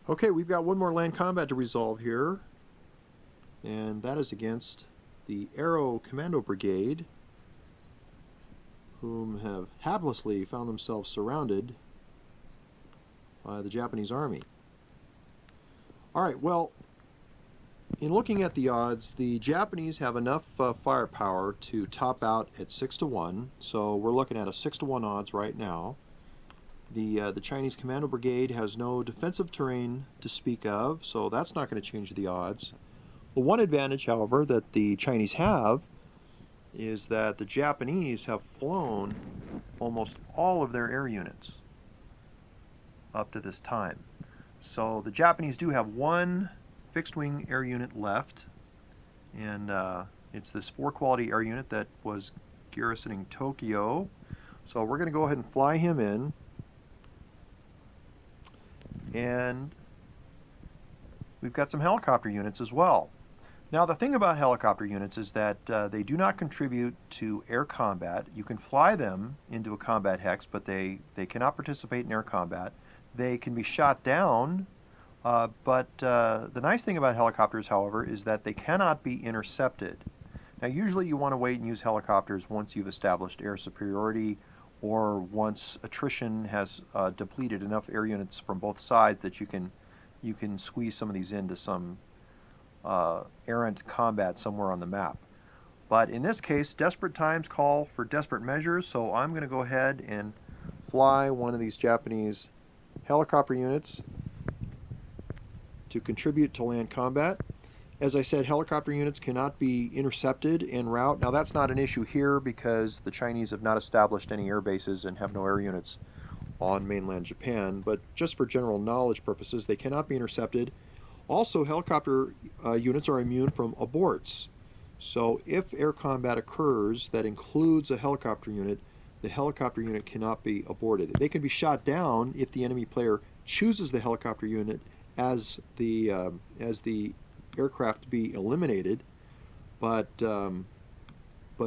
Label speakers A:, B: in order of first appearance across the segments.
A: Okay, we've got one more land combat to resolve here, and that is against the Aero Commando Brigade, whom have haplessly found themselves surrounded by the Japanese army. Alright, well, in looking at the odds, the Japanese have enough firepower to top out at 6-1, so we're looking at a 6-1 odds right now. The Chinese Commando Brigade has no defensive terrain to speak of, so that's not going to change the odds. The one advantage, however, that the Chinese have is that the Japanese have flown almost all of their air units up to this time. So the Japanese do have one fixed-wing air unit left, and it's this 4-quality air unit that was garrisoning Tokyo. So we're going to go ahead and fly him in. And we've got some helicopter units as well. Now the thing about helicopter units is that they do not contribute to air combat. You can fly them into a combat hex, but they cannot participate in air combat. They can be shot down, but the nice thing about helicopters, however, is that they cannot be intercepted. Now usually you want to wait and use helicopters once you've established air superiority, or once attrition has depleted enough air units from both sides that you can squeeze some of these into some errant combat somewhere on the map. But in this case, desperate times call for desperate measures, so I'm going to go ahead and fly one of these Japanese helicopter units to contribute to land combat. As I said, helicopter units cannot be intercepted en route. Now that's not an issue here because the Chinese have not established any air bases and have no air units on mainland Japan, but just for general knowledge purposes, they cannot be intercepted. Also, helicopter units are immune from aborts. So if air combat occurs that includes a helicopter unit, the helicopter unit cannot be aborted. They can be shot down if the enemy player chooses the helicopter unit as the aircraft to be eliminated, but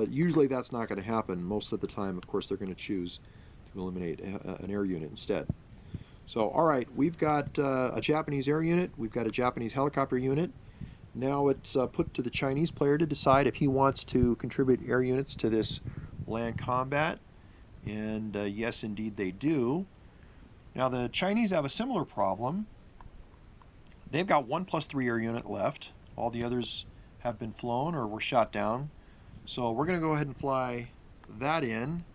A: usually that's not going to happen. Most of the time, of course, they're going to choose to eliminate an air unit instead. So, all right, we've got a Japanese air unit, we've got a Japanese helicopter unit. Now it's put to the Chinese player to decide if he wants to contribute air units to this land combat, and yes, indeed they do. Now the Chinese have a similar problem. They've got 1+3 air unit left. All the others have been flown or were shot down. So we're going to go ahead and fly that in.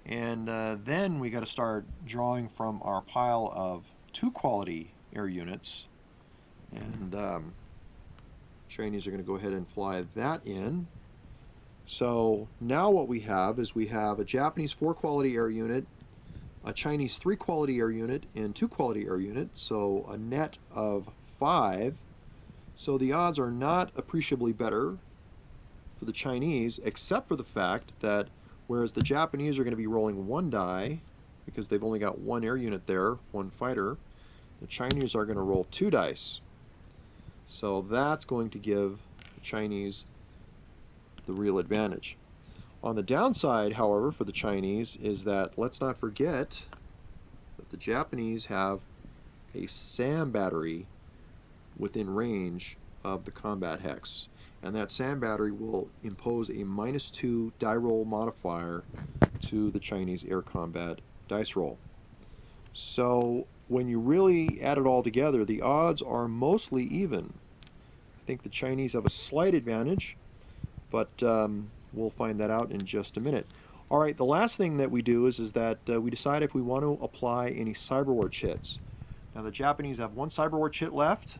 A: And then we got to start drawing from our pile of 2-quality air units. And Chinese are going to go ahead and fly that in. So now what we have is we have a Japanese 4-quality air unit, a Chinese 3-quality air unit, and 2-quality air unit, so a net of 5. So the odds are not appreciably better for the Chinese, except for the fact that whereas the Japanese are going to be rolling 1 die, because they've only got 1 air unit there, 1 fighter, the Chinese are going to roll 2 dice. So that's going to give the Chinese the real advantage. On the downside, however, for the Chinese is that let's not forget that the Japanese have a SAM battery within range of the combat hex. And that SAM battery will impose a -2 die roll modifier to the Chinese air combat dice roll. So when you really add it all together, the odds are mostly even. I think the Chinese have a slight advantage, but we'll find that out in just a minute. All right, the last thing that we do is that we decide if we want to apply any cyber war chits. Now the Japanese have 1 cyber war chit left,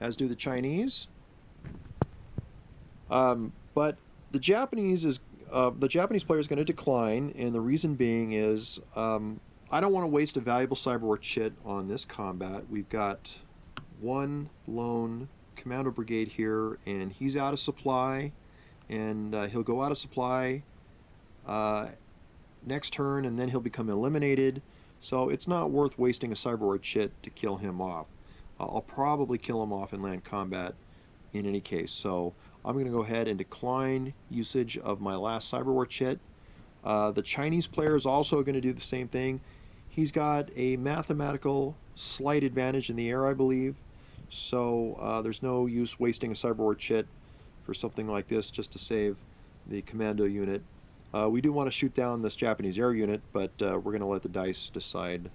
A: as do the Chinese. But the Japanese player is going to decline, and the reason being is I don't want to waste a valuable cyber war chit on this combat. We've got 1 lone Commando Brigade here, and he's out of supply, and he'll go out of supply next turn, and then he'll become eliminated. So it's not worth wasting a cyber war chit to kill him off. I'll probably kill him off in land combat in any case. So I'm going to go ahead and decline usage of my last cyber war chit. The Chinese player is also going to do the same thing. He's got a mathematical slight advantage in the air, I believe. So there's no use wasting a cyberwar chit for something like this just to save the commando unit. We do want to shoot down this Japanese air unit, but we're going to let the dice decide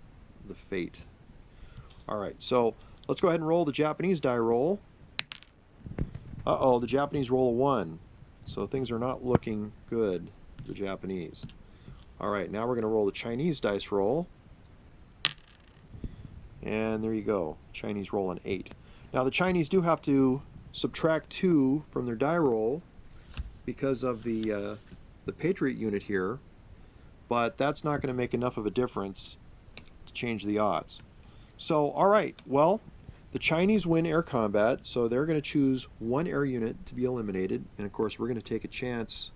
A: the fate. Alright, so let's go ahead and roll the Japanese die roll. Uh-oh, the Japanese roll a 1. So things are not looking good, the Japanese. Alright, now we're going to roll the Chinese dice roll. And there you go, Chinese roll an 8. Now the Chinese do have to subtract 2 from their die roll because of the Patriot unit here, but that's not going to make enough of a difference to change the odds. So, alright, well, the Chinese win air combat, so they're going to choose 1 air unit to be eliminated, and of course we're going to take the chance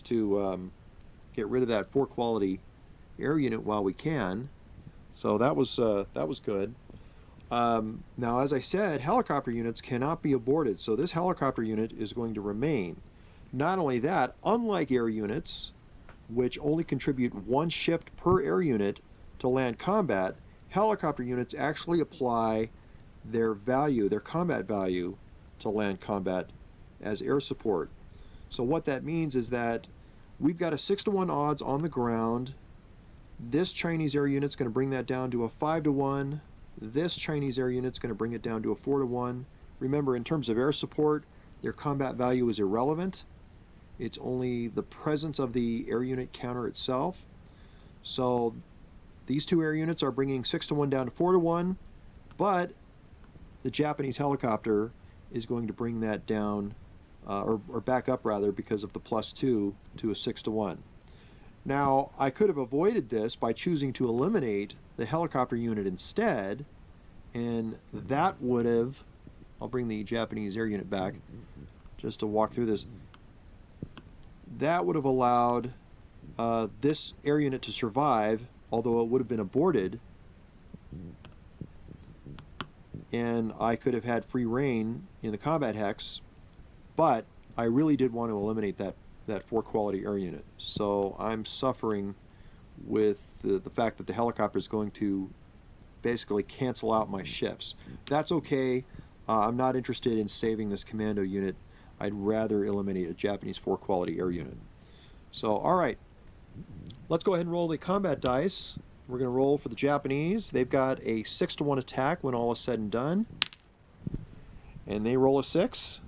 A: to get rid of that 4 quality air unit while we can. So that was good. Now, as I said, helicopter units cannot be aborted, so this helicopter unit is going to remain. Not only that, unlike air units, which only contribute 1 shift per air unit to land combat, helicopter units actually apply their value, their combat value, to land combat as air support. So what that means is that we've got a 6-to-1 odds on the ground. This Chinese air unit's going to bring that down to a 5-to-1. This Chinese air unit's going to bring it down to a 4-to-1. Remember, in terms of air support, their combat value is irrelevant. It's only the presence of the air unit counter itself. So these 2 air units are bringing 6-to-1 down to 4-to-1, but the Japanese helicopter is going to bring that down, or back up rather, because of the +2 to a 6-to-1. Now, I could have avoided this by choosing to eliminate the helicopter unit instead, and that would have, I'll bring the Japanese air unit back just to walk through this. That would have allowed this air unit to survive, although it would have been aborted, and I could have had free reign in the combat hex, but I really did want to eliminate that 4 quality air unit. So I'm suffering with the fact that the helicopter is going to basically cancel out my shifts. That's okay. I'm not interested in saving this commando unit. I'd rather eliminate a Japanese 4 quality air unit. So, alright. Let's go ahead and roll the combat dice. We're going to roll for the Japanese. They've got a 6-to-1 attack when all is said and done. And they roll a 6.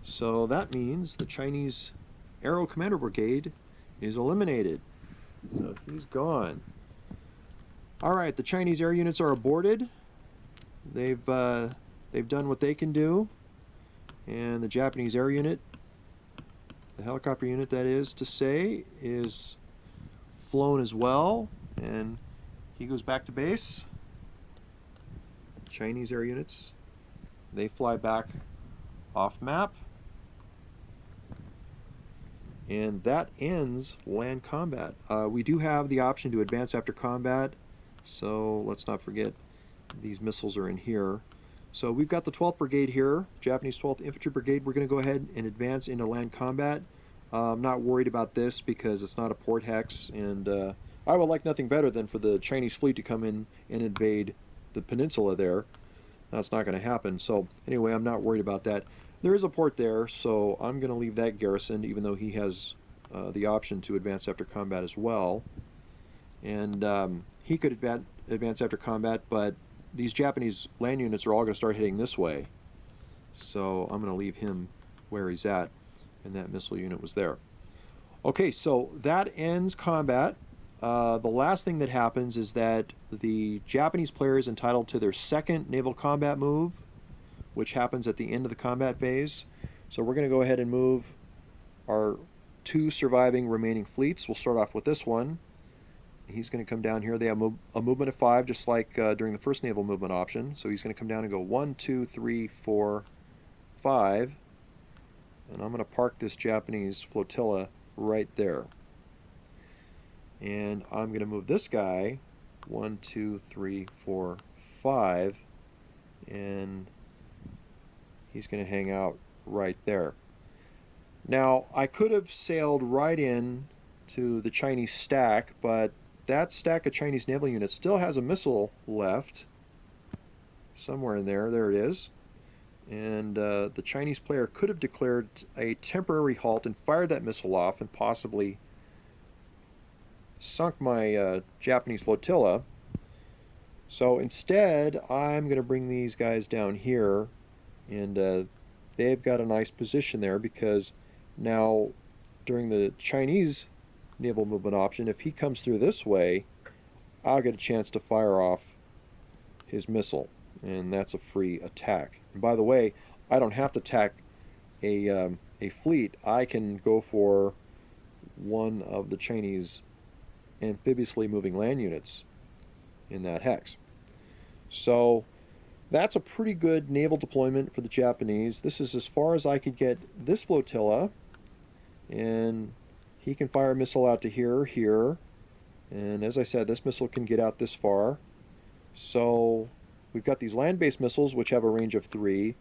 A: So that means the Chinese Aero Commander Brigade is eliminated. So he's gone. Alright, the Chinese air units are aborted. They've done what they can do. And the Japanese air unit, the helicopter unit that is to say, is flown as well. And he goes back to base. Chinese air units, they fly back off map. And that ends land combat. We do have the option to advance after combat, so let's not forget these missiles are in here. So we've got the 12th Brigade here, Japanese 12th Infantry Brigade. We're going to go ahead and advance into land combat. I'm not worried about this because it's not a port hex, and I would like nothing better than for the Chinese fleet to come in and invade the peninsula there. That's not going to happen, so anyway, I'm not worried about that. There is a port there, so I'm going to leave that garrisoned, even though he has the option to advance after combat as well. And he could advance after combat, but these Japanese land units are all going to start heading this way. So I'm going to leave him where he's at, and that missile unit was there. Okay, so that ends combat. The last thing that happens is that the Japanese player is entitled to their 2nd naval combat move, which happens at the end of the combat phase. So we're going to go ahead and move our 2 surviving remaining fleets. We'll start off with this one. He's going to come down here. They have a movement of 5, just like during the first naval movement option. So he's going to come down and go 1, 2, 3, 4, 5. And I'm going to park this Japanese flotilla right there. And I'm going to move this guy 1, 2, 3, 4, 5. And he's going to hang out right there. Now, I could have sailed right in to the Chinese stack, but that stack of Chinese naval units still has a missile left. Somewhere in there. There it is. And the Chinese player could have declared a temporary halt and fired that missile off and possibly sunk my Japanese flotilla. So instead, I'm going to bring these guys down here, and they've got a nice position there because now during the Chinese naval movement option, if he comes through this way, I'll get a chance to fire off his missile, and that's a free attack. And by the way, I don't have to attack a fleet. I can go for one of the Chinese amphibiously moving land units in that hex. So that's a pretty good naval deployment for the Japanese. This is as far as I could get this flotilla, and he can fire a missile out to here, and as I said, this missile can get out this far. So we've got these land-based missiles which have a range of 3.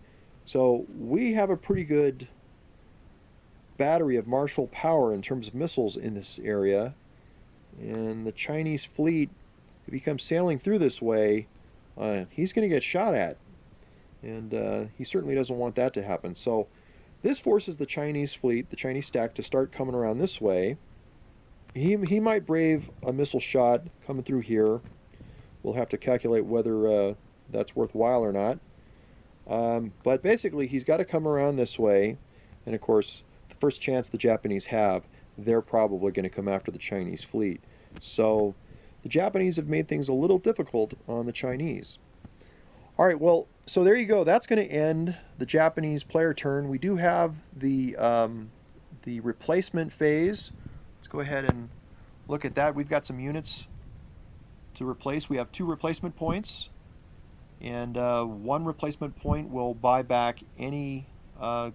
A: So we have a pretty good battery of martial power in terms of missiles in this area. And the Chinese fleet, if he comes sailing through this way, he's going to get shot at. And he certainly doesn't want that to happen. So this forces the Chinese fleet, the Chinese stack, to start coming around this way. He might brave a missile shot coming through here. We'll have to calculate whether that's worthwhile or not. But basically, he's got to come around this way. And of course, the first chance the Japanese have, they're probably going to come after the Chinese fleet. So the Japanese have made things a little difficult on the Chinese. All right, well, so there you go. That's going to end the Japanese player turn. We do have the replacement phase. Let's go ahead and look at that. We've got some units to replace. We have 2 replacement points, and 1 replacement point will buy back any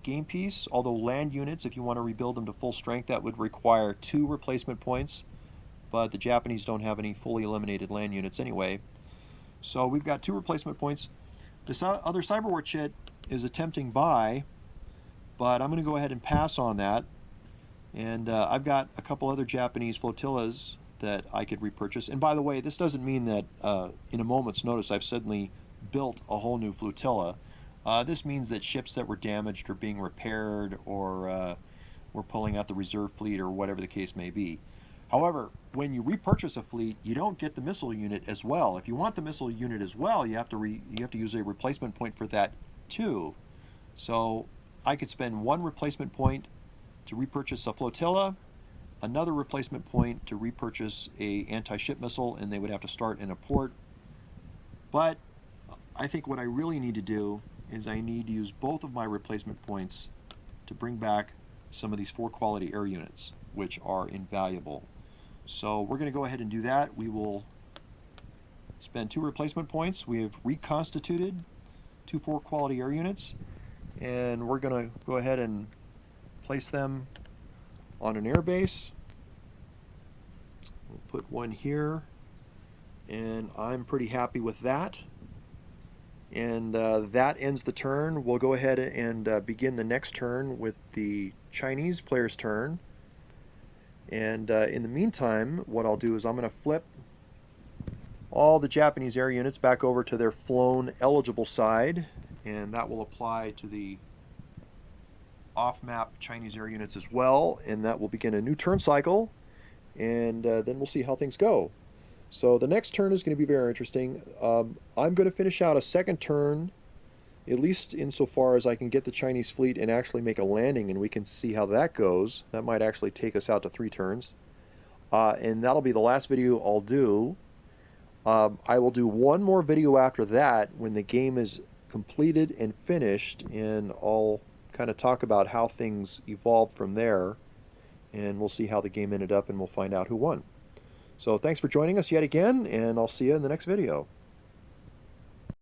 A: game piece, although land units, if you want to rebuild them to full strength, that would require 2 replacement points, but the Japanese don't have any fully eliminated land units anyway. So we've got 2 replacement points. This other cyber war chit is attempting buy, but I'm going to go ahead and pass on that. And I've got a couple other Japanese flotillas that I could repurchase. And by the way, this doesn't mean that in a moment's notice I've suddenly built a whole new flotilla. This means that ships that were damaged are being repaired, or we're pulling out the reserve fleet, or whatever the case may be. However, when you repurchase a fleet, you don't get the missile unit as well. If you want the missile unit as well, you have to use a replacement point for that too. So I could spend 1 replacement point to repurchase a flotilla, another replacement point to repurchase a anti-ship missile, and they would have to start in a port. But I think what I really need to do is I need to use both of my replacement points to bring back some of these 4 quality air units, which are invaluable. So we're going to go ahead and do that. We will spend 2 replacement points. We have reconstituted 2 4 quality air units, and we're going to go ahead and place them on an air base. We'll put one here, and I'm pretty happy with that. And that ends the turn. We'll go ahead and begin the next turn with the Chinese player's turn. And in the meantime, what I'll do is I'm going to flip all the Japanese air units back over to their flown eligible side, and that will apply to the off-map Chinese air units as well, and that will begin a new turn cycle, and then we'll see how things go. So the next turn is going to be very interesting. I'm going to finish out a second turn, at least insofar as I can get the Chinese fleet and actually make a landing, and we can see how that goes. That might actually take us out to 3 turns. And that'll be the last video I'll do. I will do one more video after that when the game is completed and finished, and I'll kind of talk about how things evolved from there, and we'll see how the game ended up, and we'll find out who won. So thanks for joining us yet again, and I'll see you in the next video.